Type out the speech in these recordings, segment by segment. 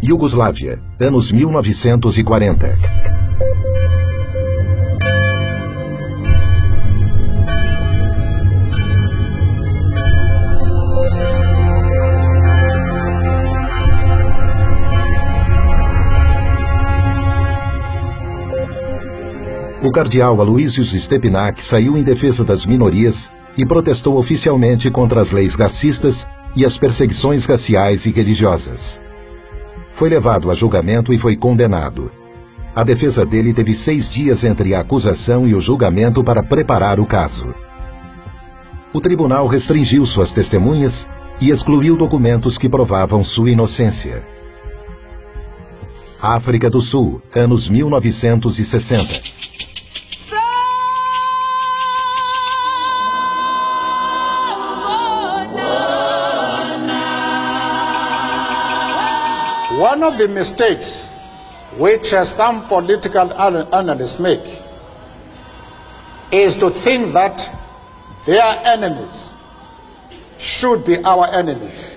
Iugoslávia, anos 1940. O cardeal Aloysius Stepinac saiu em defesa das minorias e protestou oficialmente contra as leis racistas e as perseguições raciais e religiosas. Foi levado a julgamento e foi condenado. A defesa dele teve 6 dias entre a acusação e o julgamento para preparar o caso. O tribunal restringiu suas testemunhas e excluiu documentos que provavam sua inocência. África do Sul, anos 1960. One of the mistakes which some political analysts make is to think that their enemies should be our enemies.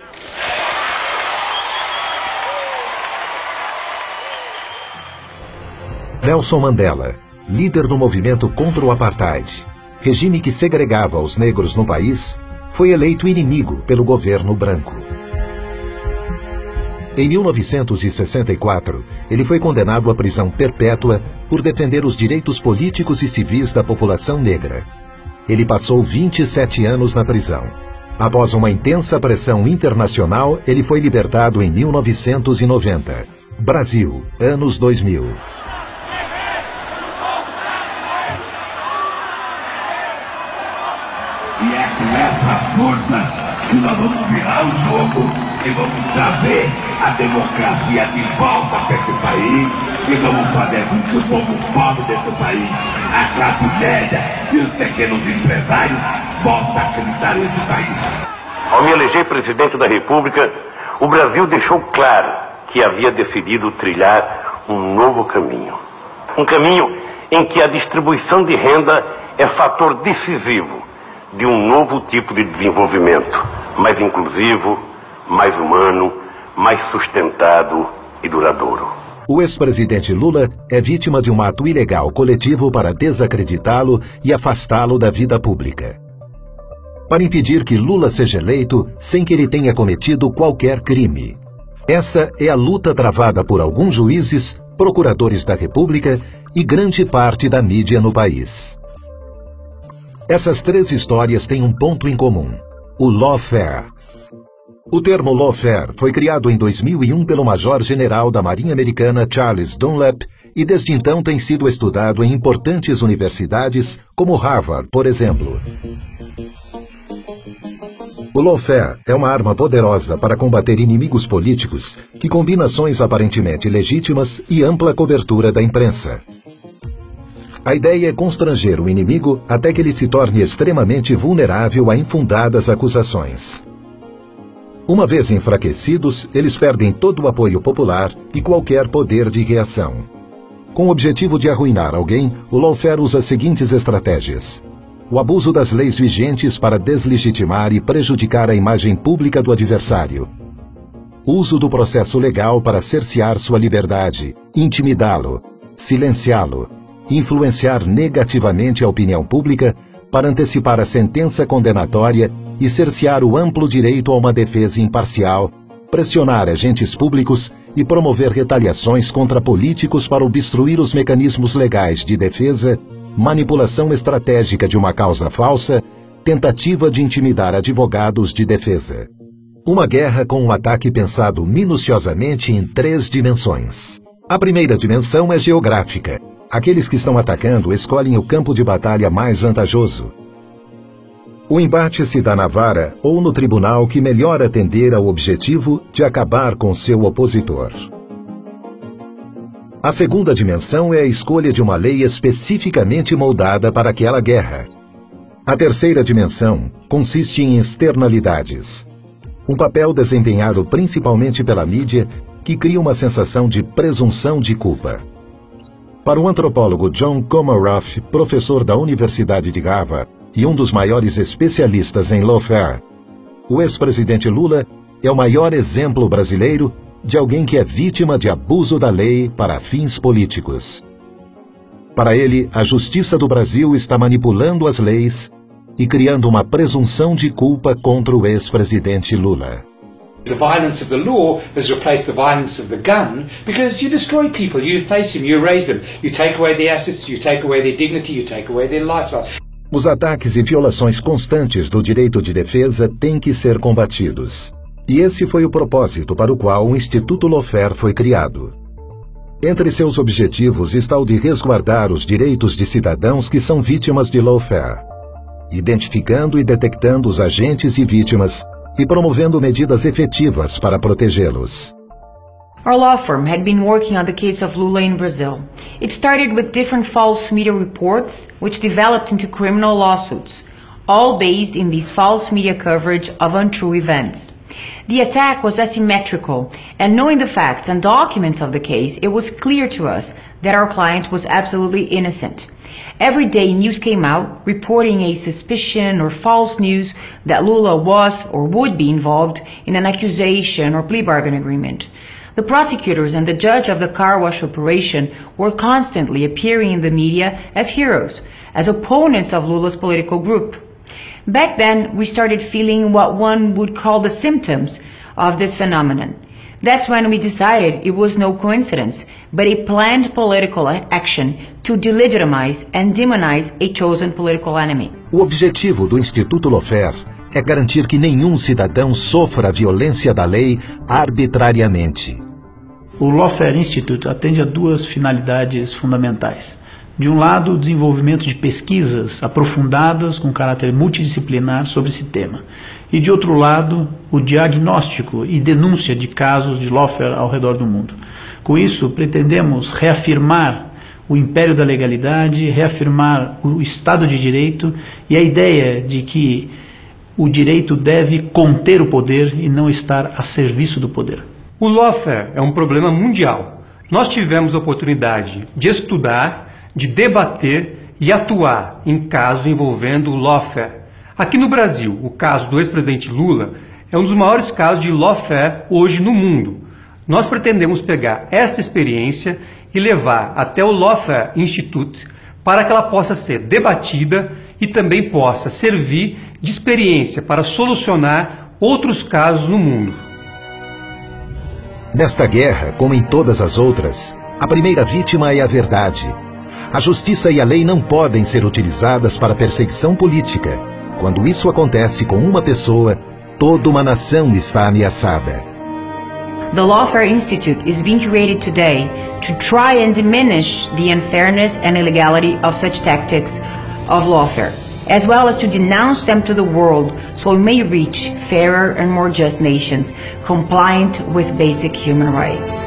Nelson Mandela, líder do movimento contra o apartheid, regime que segregava os negros no país, foi eleito inimigo pelo governo branco. Em 1964, ele foi condenado à prisão perpétua por defender os direitos políticos e civis da população negra. Ele passou 27 anos na prisão. Após uma intensa pressão internacional, ele foi libertado em 1990. Brasil, anos 2000. E é com essa força que nós vamos virar o jogo e vamos trazer a democracia de volta para esse país e vamos fazer com que o povo pobre desse país, a classe média e os pequenos empresários voltem a acreditar nesse país. Ao me eleger presidente da República, o Brasil deixou claro que havia decidido trilhar um novo caminho. Um caminho em que a distribuição de renda é fator decisivo de um novo tipo de desenvolvimento, mais inclusivo, mais humano, mais sustentado e duradouro. O ex-presidente Lula é vítima de um ato ilegal coletivo para desacreditá-lo e afastá-lo da vida pública. Para impedir que Lula seja eleito sem que ele tenha cometido qualquer crime. Essa é a luta travada por alguns juízes, procuradores da República e grande parte da mídia no país. Essas 3 histórias têm um ponto em comum: o lawfare. O termo lawfare foi criado em 2001 pelo Major-General da Marinha Americana Charles Dunlap e desde então tem sido estudado em importantes universidades como Harvard, por exemplo. O lawfare é uma arma poderosa para combater inimigos políticos que combina ações aparentemente legítimas e ampla cobertura da imprensa. A ideia é constranger o inimigo até que ele se torne extremamente vulnerável a infundadas acusações. Uma vez enfraquecidos, eles perdem todo o apoio popular e qualquer poder de reação. Com o objetivo de arruinar alguém, o lawfare usa as seguintes estratégias: o abuso das leis vigentes para deslegitimar e prejudicar a imagem pública do adversário, uso do processo legal para cercear sua liberdade, intimidá-lo, silenciá-lo, influenciar negativamente a opinião pública para antecipar a sentença condenatória e cercear o amplo direito a uma defesa imparcial, pressionar agentes públicos e promover retaliações contra políticos para obstruir os mecanismos legais de defesa, manipulação estratégica de uma causa falsa, tentativa de intimidar advogados de defesa. Uma guerra com um ataque pensado minuciosamente em 3 dimensões. A primeira dimensão é geográfica. Aqueles que estão atacando escolhem o campo de batalha mais vantajoso. O embate se dá na vara ou no tribunal que melhor atender ao objetivo de acabar com seu opositor. A segunda dimensão é a escolha de uma lei especificamente moldada para aquela guerra. A terceira dimensão consiste em externalidades. Um papel desempenhado principalmente pela mídia que cria uma sensação de presunção de culpa. Para o antropólogo John Comaroff, professor da Universidade de Harvard e um dos maiores especialistas em lawfare, o ex-presidente Lula é o maior exemplo brasileiro de alguém que é vítima de abuso da lei para fins políticos. Para ele, a justiça do Brasil está manipulando as leis e criando uma presunção de culpa contra o ex-presidente Lula. The violence of the law has replaced the violence of the gun because you destroy people, you face them, you erase them, you take away their assets, you take away their dignity, you take away their lifestyle. Os ataques e violações constantes do direito de defesa têm que ser combatidos. E esse foi o propósito para o qual o Instituto Lawfare foi criado. Entre seus objetivos está o de resguardar os direitos de cidadãos que são vítimas de lawfare, identificando e detectando os agentes e vítimas e promovendo medidas efetivas para protegê-los. Our law firm had been working on the case of Lula in Brazil. It started with different false media reports, which developed into criminal lawsuits, all based in this false media coverage of untrue events. The attack was asymmetrical, and knowing the facts and documents of the case, it was clear to us that our client was absolutely innocent. Every day news came out reporting a suspicion or false news that Lula was or would be involved in an accusation or plea bargain agreement. The prosecutors and the judge of the car wash operation were constantly appearing in the media as heroes, as opponents of Lula's political group. Back then, we started feeling what one would call the symptoms of this phenomenon. That's when we decided it was no coincidence, but a planned political action to delegitimize and demonize a chosen political enemy. O objetivo do Instituto Lawfare é garantir que nenhum cidadão sofra a violência da lei arbitrariamente. O Lawfare Institute atende a duas finalidades fundamentais. De um lado, o desenvolvimento de pesquisas aprofundadas com caráter multidisciplinar sobre esse tema. E de outro lado, o diagnóstico e denúncia de casos de lawfare ao redor do mundo. Com isso, pretendemos reafirmar o império da legalidade, reafirmar o Estado de Direito e a ideia de que o direito deve conter o poder e não estar a serviço do poder. O lawfare é um problema mundial. Nós tivemos a oportunidade de estudar, de debater e atuar em casos envolvendo o lawfare. Aqui no Brasil, o caso do ex-presidente Lula é um dos maiores casos de lawfare hoje no mundo. Nós pretendemos pegar esta experiência e levar até o Lawfare Institute para que ela possa ser debatida e também possa servir de experiência para solucionar outros casos no mundo. Nesta guerra, como em todas as outras, a primeira vítima é a verdade. A justiça e a lei não podem ser utilizadas para perseguição política. Quando isso acontece com uma pessoa, toda uma nação está ameaçada. The Lawfare Institute is being created today to try and diminish the unfairness and illegality of such tactics of lawfare, as well as to denounce them to the world so we may reach fairer and more just nations compliant with basic human rights.